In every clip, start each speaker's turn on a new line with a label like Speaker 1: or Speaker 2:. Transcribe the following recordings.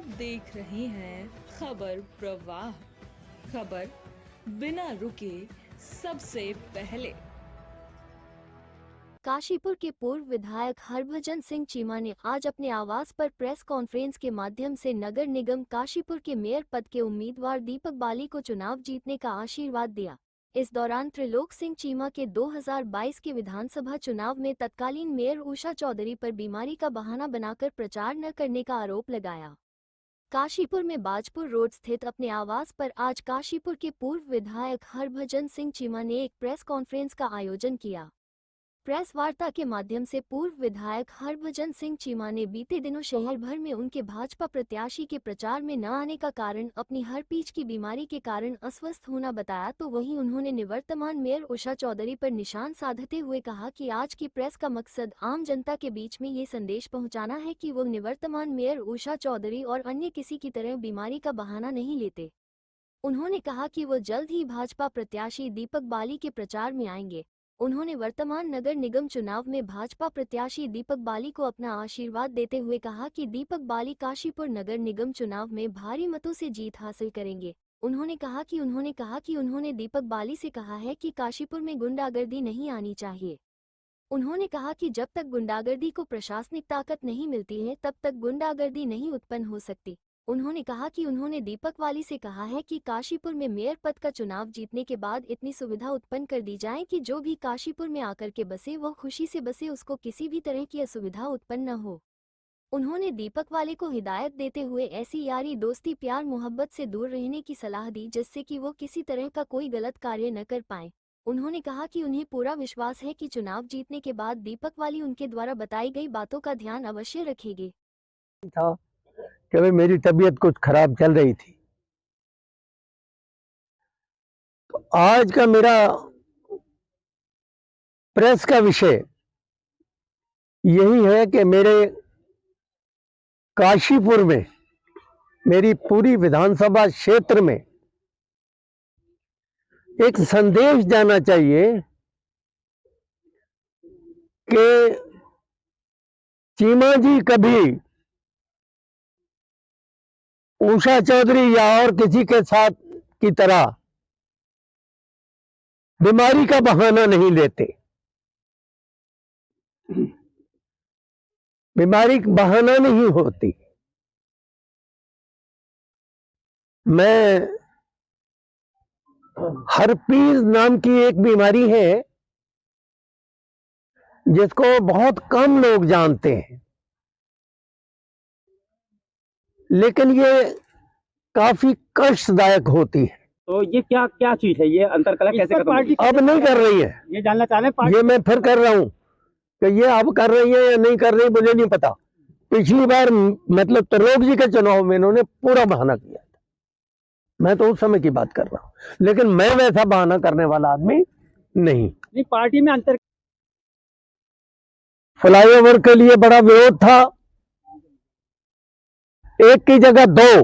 Speaker 1: आप देख रहे हैं खबर प्रवाह, खबर बिना रुके सबसे पहले।
Speaker 2: काशीपुर के पूर्व विधायक हरभजन सिंह चीमा ने आज अपने आवास पर प्रेस कॉन्फ्रेंस के माध्यम से नगर निगम काशीपुर के मेयर पद के उम्मीदवार दीपक बाली को चुनाव जीतने का आशीर्वाद दिया। इस दौरान त्रिलोक सिंह चीमा के 2022 के विधानसभा चुनाव में तत्कालीन मेयर उषा चौधरी पर बीमारी का बहाना बनाकर प्रचार न करने का आरोप लगाया। काशीपुर में बाजपुर रोड स्थित अपने आवास पर आज काशीपुर के पूर्व विधायक हरभजन सिंह चीमा ने एक प्रेस कॉन्फ्रेंस का आयोजन किया। प्रेस वार्ता के माध्यम से पूर्व विधायक हरभजन सिंह चीमा ने बीते दिनों शहर भर में उनके भाजपा प्रत्याशी के प्रचार में न आने का कारण अपनी हरपीच की बीमारी के कारण अस्वस्थ होना बताया। तो वहीं उन्होंने निवर्तमान मेयर उषा चौधरी पर निशान साधते हुए कहा कि आज की प्रेस का मकसद आम जनता के बीच में ये संदेश पहुंचाना है कि वो निवर्तमान मेयर उषा चौधरी और अन्य किसी की तरह बीमारी का बहाना नहीं लेते। उन्होंने कहा कि वो जल्द ही भाजपा प्रत्याशी दीपक बाली के प्रचार में आएंगे। उन्होंने वर्तमान नगर निगम चुनाव में भाजपा प्रत्याशी दीपक बाली को अपना आशीर्वाद देते हुए कहा कि दीपक बाली काशीपुर नगर निगम चुनाव में भारी मतों से जीत हासिल करेंगे। उन्होंने कहा कि उन्होंने दीपक बाली से कहा है कि काशीपुर में गुंडागर्दी नहीं आनी चाहिए। उन्होंने कहा कि जब तक गुंडागर्दी को प्रशासनिक ताकत नहीं मिलती है तब तक गुंडागर्दी नहीं उत्पन्न हो सकती। उन्होंने कहा कि उन्होंने दीपक बाली से कहा है कि काशीपुर में मेयर पद का चुनाव जीतने के बाद इतनी सुविधा उत्पन्न कर दी जाए कि जो भी काशीपुर में आकर के बसे वो खुशी से बसे, उसको किसी भी तरह की असुविधा उत्पन्न न हो। उन्होंने दीपक वाले को हिदायत देते हुए ऐसी यारी दोस्ती प्यार मोहब्बत से दूर रहने की सलाह दी जिससे कि वो किसी तरह का कोई गलत कार्य न कर पाए। उन्होंने कहा कि उन्हें पूरा विश्वास है कि चुनाव जीतने के बाद दीपक वाली उनके द्वारा बताई गई बातों का ध्यान अवश्य रखेंगे।
Speaker 3: कि भाई मेरी तबीयत कुछ खराब चल रही थी, तो आज का मेरा प्रेस का विषय यही है कि मेरे काशीपुर में मेरी पूरी विधानसभा क्षेत्र में एक संदेश जाना चाहिए कि चीमा जी कभी उषा चौधरी या और किसी के साथ की तरह बीमारी का बहाना नहीं लेते। बीमारी बहाना नहीं होती। मैं हर्पीज नाम की एक बीमारी है जिसको बहुत कम लोग जानते हैं, लेकिन ये काफी कष्टदायक होती है।
Speaker 4: तो ये क्या क्या चीज है, ये अंतरकलह कैसे खत्म होगी?
Speaker 3: अब नहीं कर रही है,
Speaker 4: ये जानना चाह रहे हैं पार्टी।
Speaker 3: ये मैं फिर कर रहा हूं कि ये अब कर रही है या नहीं कर रही मुझे नहीं पता। पिछली बार मतलब त्रिलोक जी के चुनाव में इन्होंने पूरा बहाना किया था, मैं तो उस समय की बात कर रहा हूं, लेकिन मैं वैसा बहाना करने वाला आदमी नहीं।
Speaker 4: पार्टी में अंतर
Speaker 3: फ्लाईओवर के लिए बड़ा विरोध था, एक की जगह दो।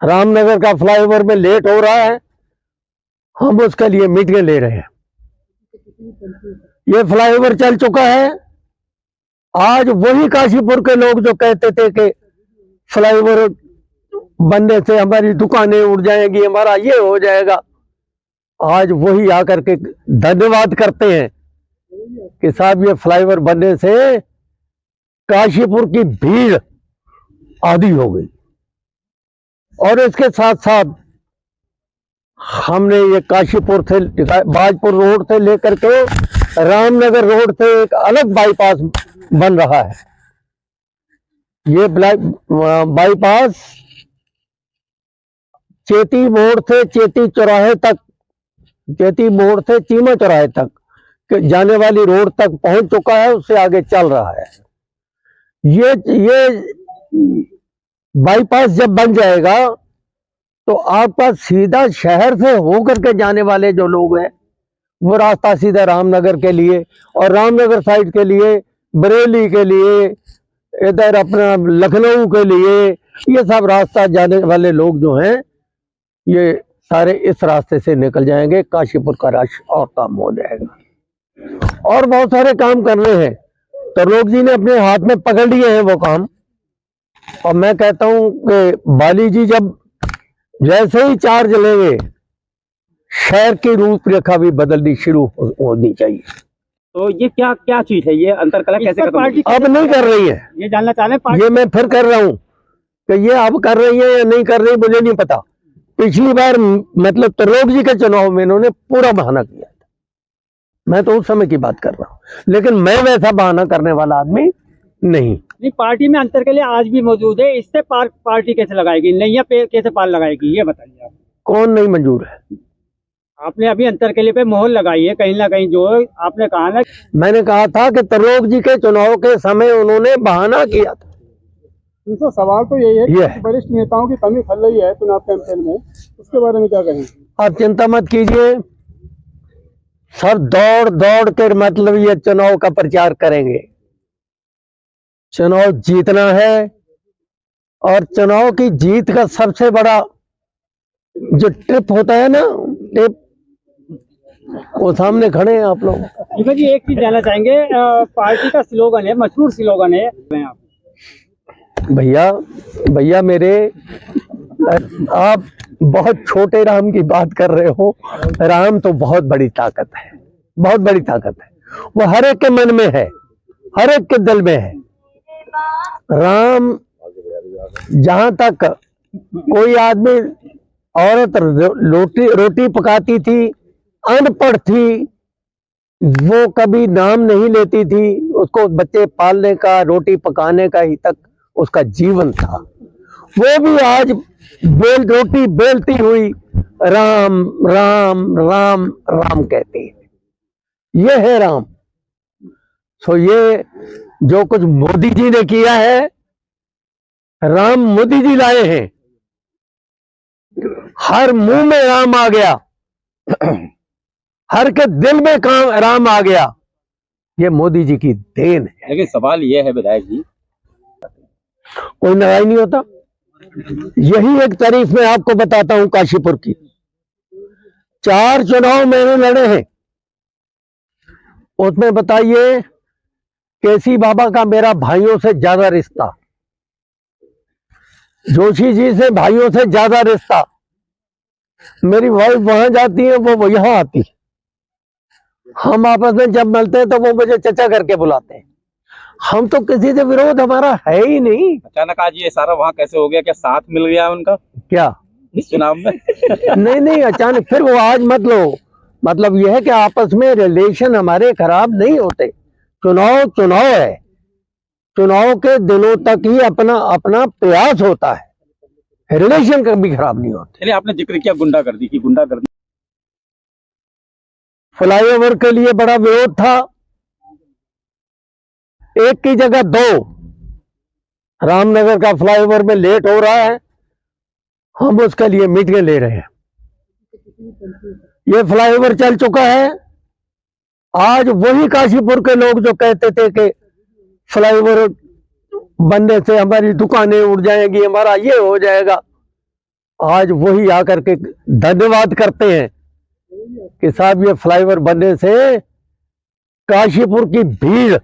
Speaker 3: रामनगर का फ्लाईओवर में लेट हो रहा है, हम उसके लिए मीटिंग ले रहे हैं। ये फ्लाईओवर चल चुका है। आज वही काशीपुर के लोग जो कहते थे कि फ्लाईओवर बनने से हमारी दुकानें उड़ जाएंगी, हमारा ये हो जाएगा, आज वही आकर के धन्यवाद करते हैं कि साहब ये फ्लाईओवर बनने से काशीपुर की भीड़ आधी हो गई। और इसके साथ साथ हमने ये काशीपुर से बाजपुर रोड से लेकर के रामनगर रोड से एक अलग बाईपास बन रहा है। ये बाईपास चेती मोड़ से चेती चौराहे तक, चेती मोड़ से चीमा चौराहे तक जाने वाली रोड तक पहुंच चुका है, उससे आगे चल रहा है। ये बाईपास जब बन जाएगा तो आपका सीधा शहर से होकर के जाने वाले जो लोग हैं वो रास्ता सीधा रामनगर के लिए और रामनगर साइड के लिए, बरेली के लिए, इधर अपना लखनऊ के लिए, ये सब रास्ता जाने वाले लोग जो हैं ये सारे इस रास्ते से निकल जाएंगे। काशीपुर का रश और कम हो जाएगा। और बहुत सारे काम करने हैं, त्रिलोक जी ने अपने हाथ में पकड़ लिए हैं वो काम। और मैं कहता हूं कि बाली जी जब जैसे ही चार्ज लेंगे, शहर की रूपरेखा भी बदलनी शुरू होनी चाहिए।
Speaker 4: तो ये क्या क्या चीज है, ये अंतरकला कैसे खत्म होगी?
Speaker 3: अब नहीं कर रही है,
Speaker 4: ये जानना चाह रहे हैं पार्टी।
Speaker 3: ये मैं फिर कर रहा हूं कि ये अब कर रही है या नहीं कर रही, मुझे नहीं पता। पिछली बार मतलब त्रिलोक जी के चुनाव में इन्होंने पूरा बहाना किया था, मैं तो उस समय की बात कर रहा हूं, लेकिन मैं वैसा बहाना करने वाला आदमी नहीं।
Speaker 4: पार्टी में अंतरकला आज भी मौजूद है, इससे पार्टी कैसे लगाएगी, नैया पे कैसे पाल लगाएगी, ये बताइए आप।
Speaker 3: कौन नहीं मंजूर है?
Speaker 4: आपने अभी अंतरकले पे मोहर लगाई है कहीं ना कहीं, जो आपने कहा ना।
Speaker 3: मैंने कहा था कि त्रिलोक जी के चुनाव के समय उन्होंने बहाना किया था।
Speaker 5: तो सवाल तो यही है कि वरिष्ठ नेताओं की कमी खल रही है चुनाव कैंपेन में, उसके बारे में क्या कहें?
Speaker 3: आप चिंता मत कीजिए, सब दौड़ दौड़ कर मतलब ये चुनाव का प्रचार करेंगे। चुनाव जीतना है, और चुनाव की जीत का सबसे बड़ा जो ट्रिप होता है ना, टिप, वो सामने खड़े हैं आप लोग।
Speaker 4: शिवा जी, एक चीज जानना चाहेंगे, पार्टी का स्लोगन है, मशहूर स्लोगन है आप।
Speaker 3: भैया मेरे, आप बहुत छोटे राम की बात कर रहे हो। राम तो बहुत बड़ी ताकत है, बहुत बड़ी ताकत है, वो हर एक के मन में है, हर एक के दिल में है। राम, जहां तक कोई आदमी, औरत रोटी पकाती थी, अनपढ़ थी, वो कभी नाम नहीं लेती थी, उसको बच्चे पालने का, रोटी पकाने का ही तक उसका जीवन था। वो भी आज रोटी बेलती हुई राम राम राम राम कहती है। ये है राम। सो ये जो कुछ मोदी जी ने किया है, राम मोदी जी लाए हैं। हर मुंह में राम आ गया, हर के दिल में राम आ गया। ये मोदी जी की देन है।
Speaker 4: लेकिन सवाल ये है विधायक जी,
Speaker 3: कोई नाराज नहीं होता। यही एक तारीफ मैं आपको बताता हूं काशीपुर की। 4 चुनाव मैंने लड़े हैं, उसमें बताइए केसी बाबा का मेरा भाइयों से ज्यादा रिश्ता, जोशी जी से भाइयों से ज्यादा रिश्ता। मेरी वाइफ वहां जाती है, वो यहां आती है। हम आपस में जब मिलते हैं तो वो मुझे चचा करके बुलाते हैं। हम तो किसी से विरोध हमारा है ही नहीं।
Speaker 4: अचानक आज ये सारा वहाँ कैसे हो गया, क्या साथ मिल गया उनका
Speaker 3: क्या
Speaker 4: इस चुनाव में?
Speaker 3: नहीं अचानक फिर वो आज मत लो। मतलब यह है कि आपस में रिलेशन हमारे खराब नहीं होते। चुनाव है, चुनाव के दिनों तक ही अपना अपना प्रयास होता है, रिलेशन कभी खराब नहीं होते।
Speaker 4: चलिए, आपने जिक्र किया गुंडागर्दी की, गुंडागर्दी
Speaker 3: फ्लाईओवर के लिए बड़ा विरोध था, एक की जगह 2। रामनगर का फ्लाईओवर में लेट हो रहा है, हम उसके लिए मीटिंग ले रहे हैं। ये फ्लाईओवर चल चुका है। आज वही काशीपुर के लोग जो कहते थे कि फ्लाईओवर बनने से हमारी दुकानें उड़ जाएंगी, हमारा ये हो जाएगा, आज वही आकर के धन्यवाद करते हैं कि साहब ये फ्लाईओवर बनने से काशीपुर की भीड़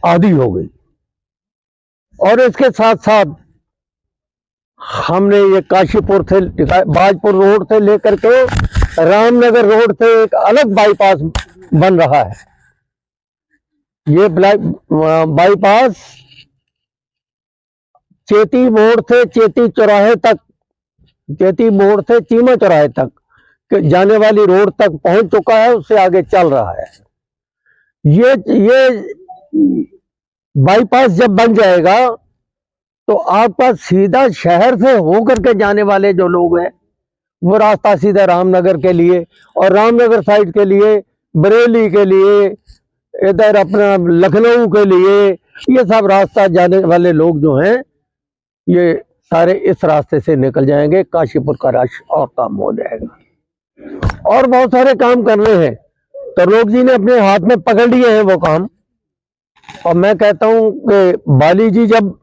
Speaker 3: आधी हो गई। और इसके साथ साथ हमने ये काशीपुर से, बाजपुर रोड से लेकर के रामनगर रोड से एक अलग बाईपास बन रहा है। ये बाईपास चेती मोड़ से चेती चौराहे तक, चेती मोड़ से चीमा चौराहे तक जाने वाली रोड तक पहुंच चुका है, उससे आगे चल रहा है। ये बाईपास जब बन जाएगा तो आपका सीधा शहर से होकर के जाने वाले जो लोग हैं, वो रास्ता सीधा रामनगर के लिए और रामनगर साइड के लिए, बरेली के लिए, इधर अपना लखनऊ के लिए, ये सब रास्ता जाने वाले लोग जो हैं, ये सारे इस रास्ते से निकल जाएंगे। काशीपुर का रश और कम हो जाएगा। और बहुत सारे काम करने हैं, त्रिलोक जी ने अपने हाथ में पकड़ लिए हैं वो काम। और मैं कहता हूं कि बाली जी जब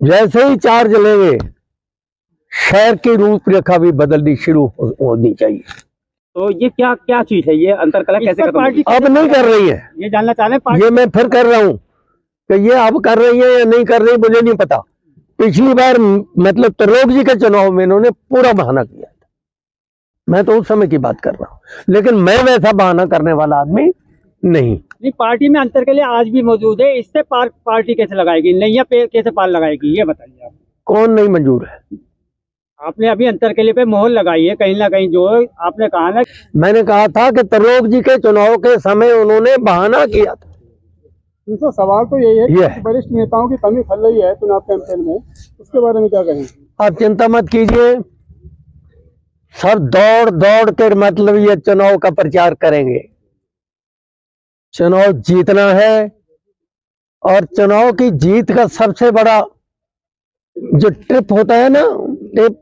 Speaker 3: जैसे ही चार्ज लेंगे, शहर की रूपरेखा भी बदलनी शुरू होनी चाहिए।
Speaker 4: तो ये क्या क्या चीज है, ये अंतरकला कैसे खत्म होगी?
Speaker 3: अब नहीं कर रही है,
Speaker 4: ये जानना चाह रहे हैं।
Speaker 3: ये मैं फिर कर रहा हूं कि ये अब कर रही है या नहीं कर रही, मुझे नहीं पता। पिछली बार मतलब त्रिलोक जी के चुनाव में इन्होंने पूरा बहाना किया था। मैं तो उस समय की बात कर रहा हूं, लेकिन मैं वैसा बहाना करने वाला आदमी नहीं।
Speaker 4: नहीं, पार्टी में अंतर के लिए आज भी मौजूद है, इससे पार्टी कैसे लगाएगी, नैया पे कैसे पाल लगाएगी, ये बताइए आप।
Speaker 3: कौन नहीं मंजूर है?
Speaker 4: आपने अभी अंतर के लिए पे मोहर लगाई है कहीं ना कहीं, जो आपने कहा ना।
Speaker 3: मैंने कहा था कि त्रिलोक जी के चुनाव के समय उन्होंने बहाना किया था।
Speaker 5: सर सवाल तो यही है कि वरिष्ठ नेताओं की कमी खल रही है चुनाव कैंपेन में, उसके बारे में क्या कहेंगे?
Speaker 3: आप चिंता मत कीजिए, सब दौड़ दौड़ कर मतलब ये चुनाव का प्रचार करेंगे। चुनाव जीतना है और चुनाव की जीत का सबसे बड़ा जो ट्रिप होता है ना, टिप,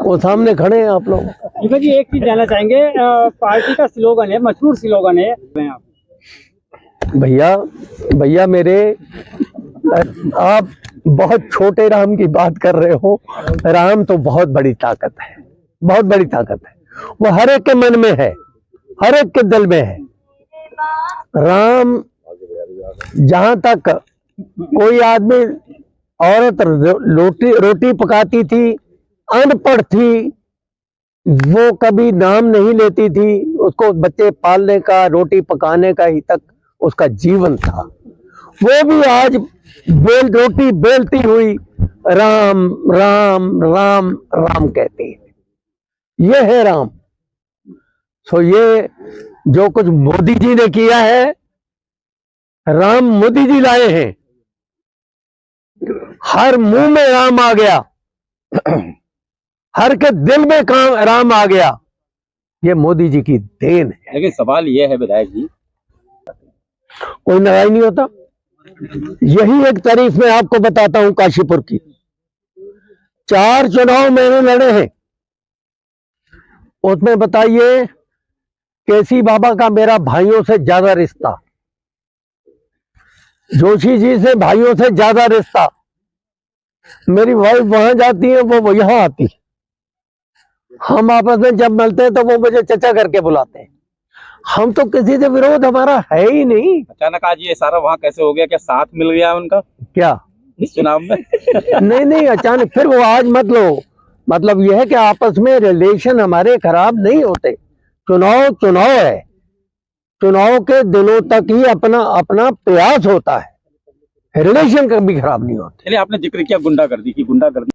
Speaker 3: वो सामने खड़े हैं आप लोग।
Speaker 4: दीपक जी, एक चीज जानना चाहेंगे, पार्टी का स्लोगन है, मशहूर स्लोगन है आप।
Speaker 3: भैया मेरे, आप बहुत छोटे राम की बात कर रहे हो। राम तो बहुत बड़ी ताकत है, बहुत बड़ी ताकत है। वो हर एक के मन में है, हर एक के दिल में है। राम, जहां तक कोई आदमी, औरत रोटी पकाती थी, अनपढ़ थी, वो कभी नाम नहीं लेती थी। उसको बच्चे पालने का, रोटी पकाने का ही तक उसका जीवन था। वो भी आज रोटी बेलती हुई राम राम राम राम कहती है। ये है राम। सो ये जो कुछ मोदी जी ने किया है, राम मोदी जी लाए हैं। हर मुंह में राम आ गया, हर के दिल में राम आ गया। ये मोदी जी की देन है।
Speaker 6: लेकिन सवाल ये है विधायक जी,
Speaker 3: कोई नाराज नहीं होता। यही एक तारीफ मैं आपको बताता हूं काशीपुर की। 4 चुनाव मैंने लड़े हैं, उसमें बताइए केसी बाबा का मेरा भाइयों से ज्यादा रिश्ता, जोशी जी से भाइयों से ज्यादा रिश्ता। मेरी वाइफ वहां जाती है, वो यहां आती है। हम आपस में जब मिलते हैं तो वो मुझे चचा करके बुलाते हैं। हम तो किसी से विरोध हमारा है ही नहीं।
Speaker 6: अचानक आज ये सारा वहाँ कैसे हो गया? क्या साथ मिल गया उनका
Speaker 3: क्या
Speaker 6: इस चुनाव में?
Speaker 3: नहीं अचानक फिर वो आज मत लो। मतलब यह है कि आपस में रिलेशन हमारे खराब नहीं होते। चुनाव है, चुनाव के दिनों तक ही अपना प्रयास होता है, रिलेशन कभी खराब नहीं होते।
Speaker 6: चलिए, आपने जिक्र किया गुंडागर्दी की, गुंडागर्दी